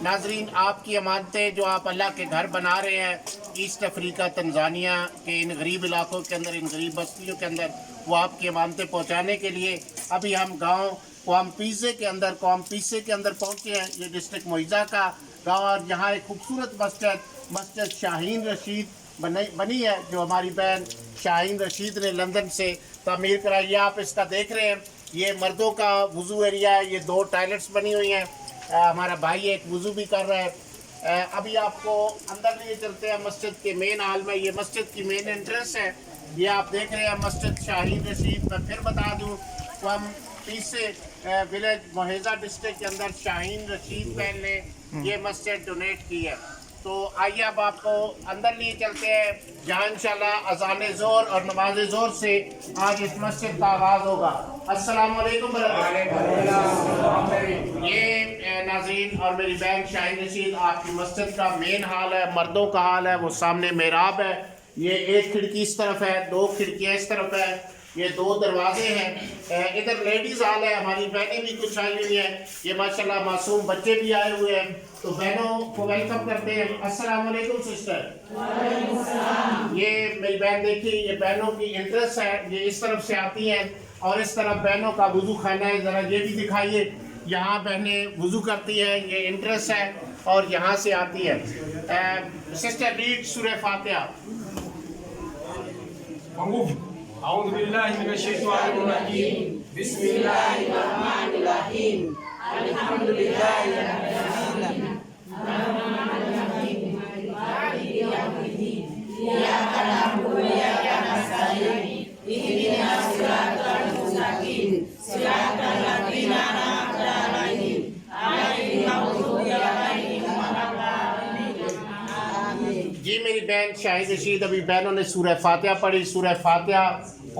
ناظرین، آپ کی امانتیں جو آپ اللہ کے گھر بنا رہے ہیں ایسٹ افریقہ تنزانیہ کے ان غریب علاقوں کے اندر، ان غریب بستیوں کے اندر، وہ آپ کی امانتیں پہنچانے کے لیے ابھی ہم گاؤں قوم پیسے کے اندر پہنچے ہیں۔ یہ ڈسٹرکٹ معیزہ کا گاؤں، اور یہاں ایک خوبصورت مسجد شاہین رشید بنی ہے، جو ہماری بہن شاہین رشید نے لندن سے تعمیر کرائی ہے۔ آپ اس کا دیکھ رہے ہیں، یہ مردوں کا وضو ایریا ہے، یہ 2 ٹائلٹس بنی ہوئی ہیں۔ ہمارا بھائی ایک وضو بھی کر رہا ہے۔ ابھی آپ کو اندر لیے چلتے ہیں مسجد کے مین ہال میں۔ یہ مسجد کی مین انٹرنس ہے، یہ آپ دیکھ رہے ہیں مسجد شاہین رشید۔ میں پھر بتا دوں، ہم پیسے ولیج معیزہ ڈسٹرکٹ کے اندر شاہین رشید بہن نے یہ مسجد ڈونیٹ کی ہے۔ تو آئیے اب آپ کو اندر لیے چلتے ہیں، جہاں انشاءاللہ اذان ظہر اور نماز ظہر سے آج اس مسجد کا آغاز ہوگا۔ السلام علیکم یہ ناظرین اور میری بہن شاہین رشید، آپ کی مسجد کا مین ہال ہے، مردوں کا ہال ہے، وہ سامنے محراب ہے۔ یہ ایک کھڑکی اس طرف ہے، 2 کھڑکیاں اس طرف ہے، یہ 2 دروازے ہیں۔ ادھر لیڈیز ہال ہے، ہماری بہنیں بھی کچھ آئی ہوئی ہیں، یہ ماشاءاللہ معصوم بچے بھی آئے ہوئے ہیں، تو بہنوں کو ویلکم کرتے ہیں۔ السلام علیکم سسٹر۔ وعلیکم السلام۔ یہ میری بہن دیکھیے، یہ بہنوں کی انٹرسٹ ہے، یہ اس طرف سے آتی ہیں اور اس طرف بہنوں کا وضو خانہ ہے، ذرا یہ بھی دکھائیے۔ یہاں بہنیں وضو کرتی ہیں، یہ انٹرسٹ ہے، اور یہاں سے آتی ہے۔ سسٹر ریڈ سورہ فاتحہ۔ اعوذ باللہ من الشیطان الرجیم، بسم اللہ الرحمن الرحیم، الحمد للہ رب العالمین، الرحمن الرحیم، مالک یوم الدین، ایاک نعبد و ایاک نستعین، اہدنا الصراط المستقیم، صراط الذین انعمت علیہم، غیر المغضوب علیہم ولا الضالین۔ جی میری بہن شاہد رشید، ابھی بہنوں نے سورہ فاتحہ پڑھی۔ سورہ فاتحہ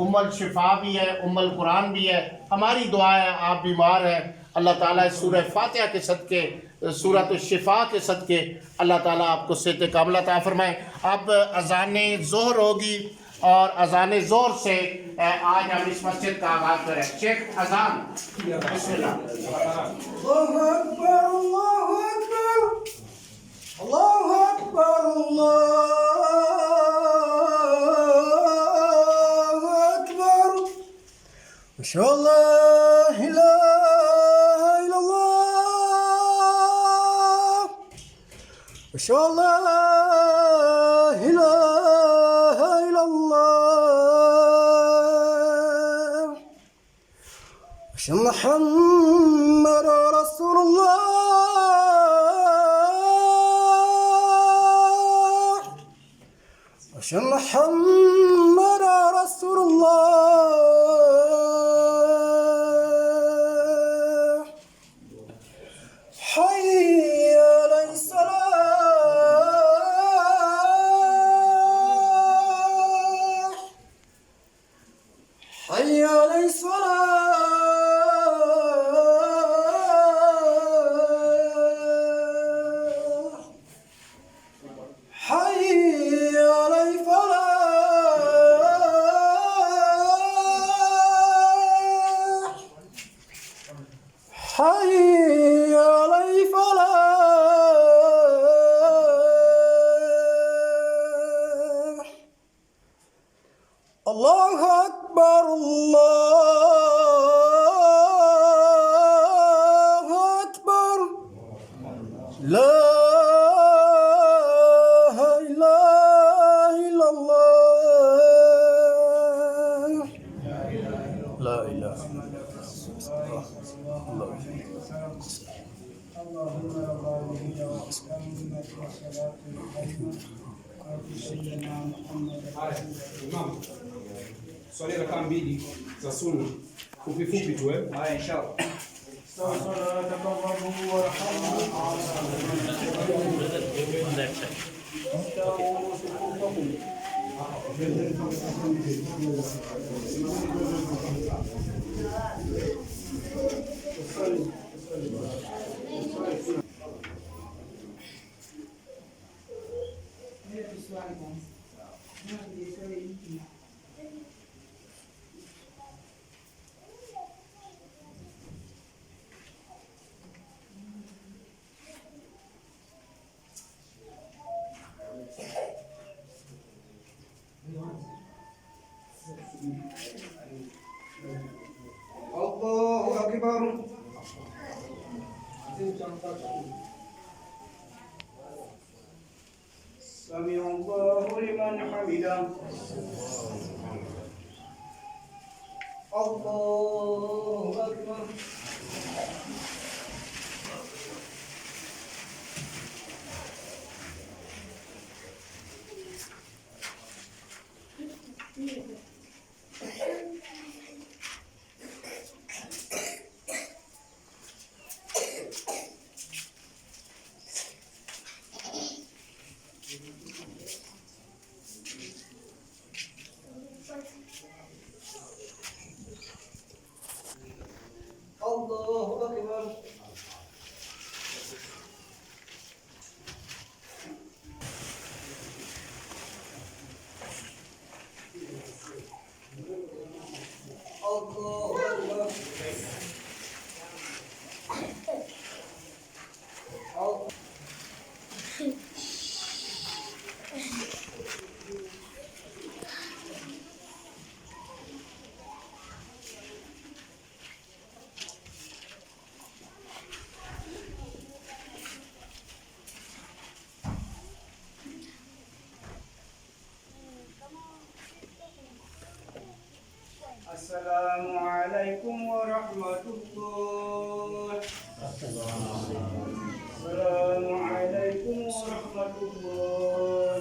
ام الشفا بھی ہے، ام القرآن بھی ہے۔ ہماری دعا ہے، آپ بیمار ہیں، اللہ تعالیٰ سورہ فاتحہ کے صدقے، سورۃ الشفا کے صدقے اللہ تعالیٰ آپ کو صحت کاملہ عطا فرمائے۔ اب اذان ظہر ہوگی، اور اذان ظہر سے آج ہم اس مسجد کا آغاز کریں۔ شیخ اذان، بسم اللہ۔ اللہ اکبر، اللہ اکبر، اللہ اکبر، اللہ اکبر، اشہد ان لا الہ الا اللہ، اشہد ان لا الہ الا اللہ، اشہد ان محمد رسول اللہ، اشہد ان محمد رسول اللہ، حی علی الصلاة، حی علی الصلاة، حی علی الفلاح، حی علی الفلاح، اللہ اکبر، اللہ اکبر، لا الہ الا اللہ، لا الہ Imam, swali rakaa 2 za sunna fupi fupi tu. Haya, inshallah. أكبر سمع الله لمن حمده الله أكبر الله أكبر الله أكبر السلام عليكم ورحمة الله. السلام عليكم ورحمة الله.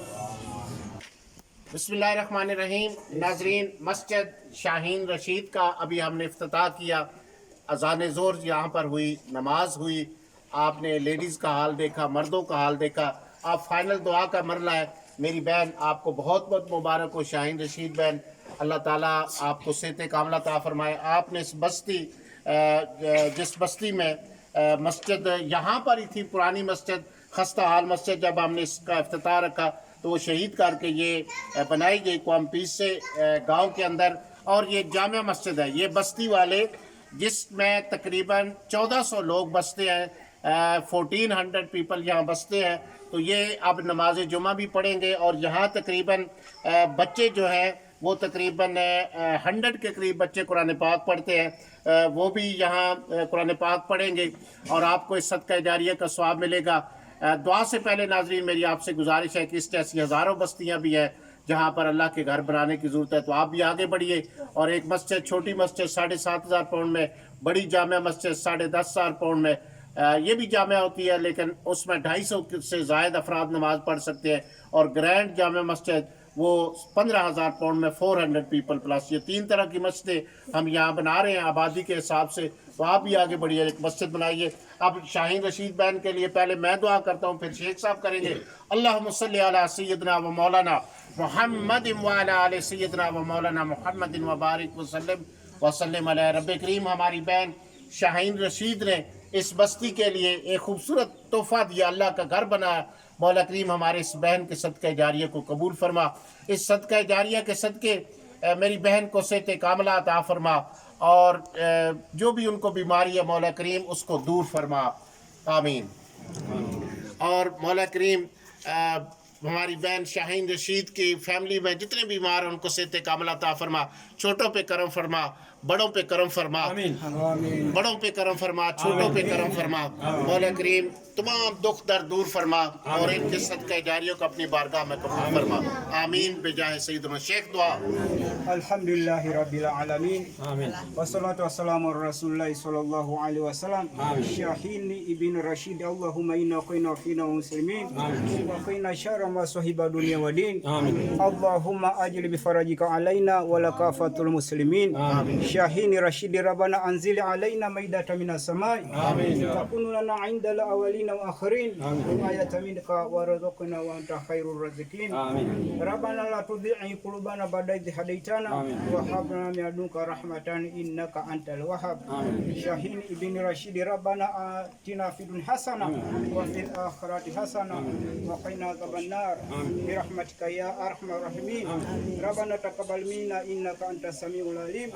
बिस्मिल्लाहिर्रहमानिर्रहीम। नाजरीन, मस्जिद शाहीन रशीद का अभी हमने इफ्तिताह किया। अज़ान ज़ोर यहाँ पर हुई, नमाज हुई, आपने लेडीज़ का हाल देखा, मर्दों का हाल देखा। अब फाइनल दुआ का मरला है। मेरी बहन, आपको बहुत बहुत मुबारक हो शाहीन रशीद बहन। अल्लाह ताला आपको सेहत कामला अता फरमाए। आपने इस बस्ती जिस बस्ती में मस्जिद यहाँ पर ही थी, पुरानी मस्जिद, खस्ता हाल मस्जिद, जब हमने इसका इफ्तिताह रखा तो वो शहीद करके ये बनाई गई कौम पीस से गांव के अंदर। और ये जामिया मस्जिद है, ये बस्ती वाले जिसमें तकरीबन 1400 लोग बसते हैं, 1400 पीपल यहाँ बसते हैं। तो ये अब नमाज जुमा भी पढ़ेंगे और यहाँ तकरीबन बच्चे जो हैं वो तकरीबन 100 के करीब बच्चे कुरान पाक पढ़ते हैं। वो भी यहाँ कुरान पाक पढ़ेंगे और आपको इस सदका जारिया का सवाब मिलेगा। दुआ से पहले नाजरीन मेरी आपसे गुजारिश है कि इस ऐसी हज़ारों बस्तियाँ भी हैं जहाँ पर अल्लाह के घर बनाने की ज़रूरत है, तो आप भी आगे बढ़िए। और एक मस्जिद, छोटी मस्जिद 7,500 पाउंड में, बड़ी जामिया मस्जिद 10,500 पाउंड में, ये भी जामिया होती है लेकिन उसमें 250 से ज़ायद अफराद नमाज पढ़ सकते हैं। और ग्रैंड जामिया मस्जिद वो 15,000 पाउंड में 400 पीपल प्लस। ये 3 तरह की मस्जिदें हम यहाँ बना रहे हैं आबादी के हिसाब से, तो आप भी आगे बढ़िए, एक मस्जिद बनाइए। अब शाहीन रशीद बहन के लिए पहले मैं दुआ करता हूँ, फिर शेख साहब करेंगे। अल्लाहुम्मा सल्ली अला सय्यदना व मौलाना मुहम्मद व अला आलि सय्यदना व मौलाना मुहम्मद व बारिक व सल्लिम अला रब्बे करीम। हमारी बहन शाहीन रशीद ने इस बस्ती के लिए एक खूबसूरत तोहफा दिया, अल्लाह का घर बनाया। मौला करीम हमारे इस बहन के सदक़े जारिया को कबूल फरमा। इस सदक़े जारिया के सदक़े मेरी बहन को सेहत कामला अता फरमा और जो भी उनको बीमारी है मौला करीम उसको दूर फरमा, आमीन। और मौला करीम हमारी बहन शाहीन रशीद की फैमिली में जितने बीमार हैं उनको सेहत कामला अता फरमा। छोटों पे करम फरमा, बड़ों पे करम फरमा, बड़ों पे करम फरमा, छोटों पे करम फरमा। मौला करीम तमाम दुख दर्द दूर फरमा और इनके सदक़े जारियों को अपनी बारगाह में कबूल फरमा, आमीन। बेजाए सैयदना शेख दुआ। अल्हम्दुलिल्लाहि रब्बिल आलमीन, वस्सलातु वस्सलामु अला रसूलिल्लाहि सल्लल्लाहु अलैहि वसल्लम। शाहीन इब्न रशीद, अल्लाहुम्मा इन्ना क़िना फ़ीना मुस्लिमीन व क़िना शर्रा मा सहिबा दुनिया व दीन। अल्लाहुम्मा अजिल बिफरजिका अलैना व लकाफ़ातुल मुस्लिमीन। शाहीन रशीद, रब्बना अंजिल अलैना माइदatan मिनस समाई तकुनु लना इंदल अवलिन व आखिरीन व आयatan मिनका warzuqna wa anta khairur raziqin। रब्बना ला तुज़िग़ क़ुलूबना बअदा इज़ हदैतना व हब लना मिन लदुनका रहमतन इन्नका अंतल वहाब। शाहीन इब्न रशीद, रब्बना आतिना फ़िद दुन्या हसना व फ़िल आखिरति हसना व क़िना अज़ाबन नार बिरहमतिका या अरहमर राहिमीन। रब्बना तक़ब्बल मिन्ना इन्नका अंtas समीउल अलीम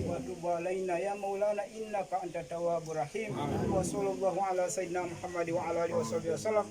وتب علينا يا مولانا إنك أنت التواب الرحيم وصلى الله على سيدنا محمد وعلى آله وصحبه وسلم.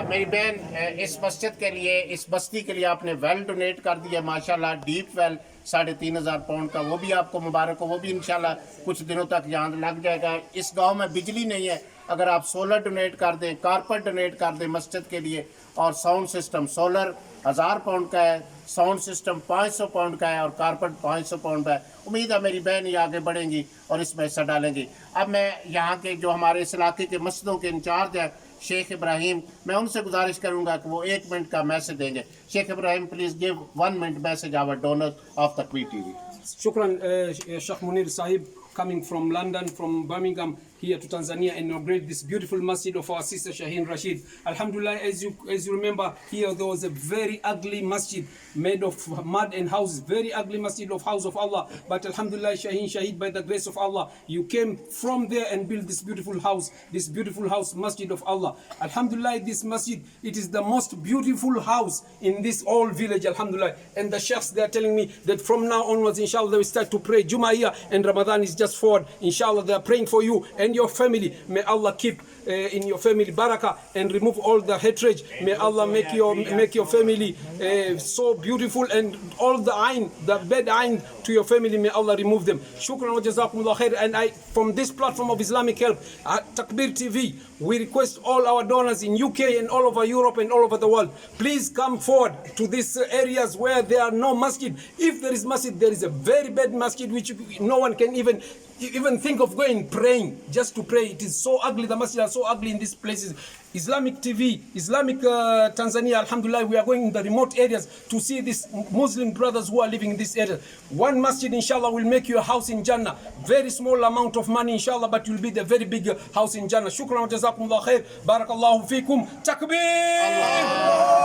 میری بہن اس مسجد کے لیے اس بستی کے لیے آپ نے ویل ڈونیٹ کر دیا ماشاءاللہ ڈیپ ویل 3,500 پاؤنڈ کا, وہ بھی آپ کو مبارک ہو, وہ بھی انشاءاللہ کچھ دنوں تک یہاں لگ جائے گا. اس گاؤں میں بجلی نہیں ہے, اگر آپ سولر ڈونیٹ کر دیں, کارپٹ ڈونیٹ کر دیں مسجد کے لیے, اور ساؤنڈ سسٹم سولر 1000 پاؤنڈ کا ہے, ساؤنڈ سسٹم 500 پاؤنڈ کا ہے اور کارپٹ 500 پاؤنڈ کا ہے. امید ہے میری بہن یہ آگے بڑھیں گی اور اس میں حصہ ڈالیں گی. اب میں یہاں کے جو ہمارے اس علاقے کے مسجدوں کے انچارج ہیں شیخ ابراہیم, میں ان سے گزارش کروں گا کہ وہ 1 منٹ کا میسج دیں گے. شیخ ابراہیم پلیز گیو 1 منٹ میسج آور ڈونر آف تقوی ٹی وی. Shukran, Sheikh Munir Sahib, coming from London, from Birmingham, here to Tanzania, and inaugurate this beautiful masjid of our sister Shaheen Rashid. Alhamdulillah, as you remember, here there was a very ugly masjid made of mud and houses, very ugly masjid of house of Allah. But Alhamdulillah, Shaheen Shahid, by the grace of Allah, you came from there and built this beautiful house, masjid of Allah. Alhamdulillah, this masjid, it is the most beautiful house in this whole village, Alhamdulillah. And the sheikhs, they are telling me that from now onwards, inshallah, they will start to pray Jummah here, and Ramadan is just forward. Inshallah, they are praying for you and your family. May Allah keep in your family barakah and remove all the hatred. May Allah make your family so beautiful, and all the ayn, the bad ayn to your family, may Allah remove them. Shukran wa jazakumullah khair. And I, from this platform of Islamic Help, Takbir TV, we request all our donors in UK and all over Europe and all over the world, please come forward to these areas where there are no masjid. If there is masjid, there is a very bad masjid which no one can even think of going praying, just to pray. It is so ugly, the masjid are so ugly in these places. Islamic TV, Islamic Tanzania, Alhamdulillah, we are going in the remote areas to see these Muslim brothers who are living in this area. One masjid, inshallah, will make you a house in Jannah. Very small amount of money, inshallah, but you'll be the very big house in Jannah. Shukran wa jazakumullah khair. Barakallahu feekum. Takbir!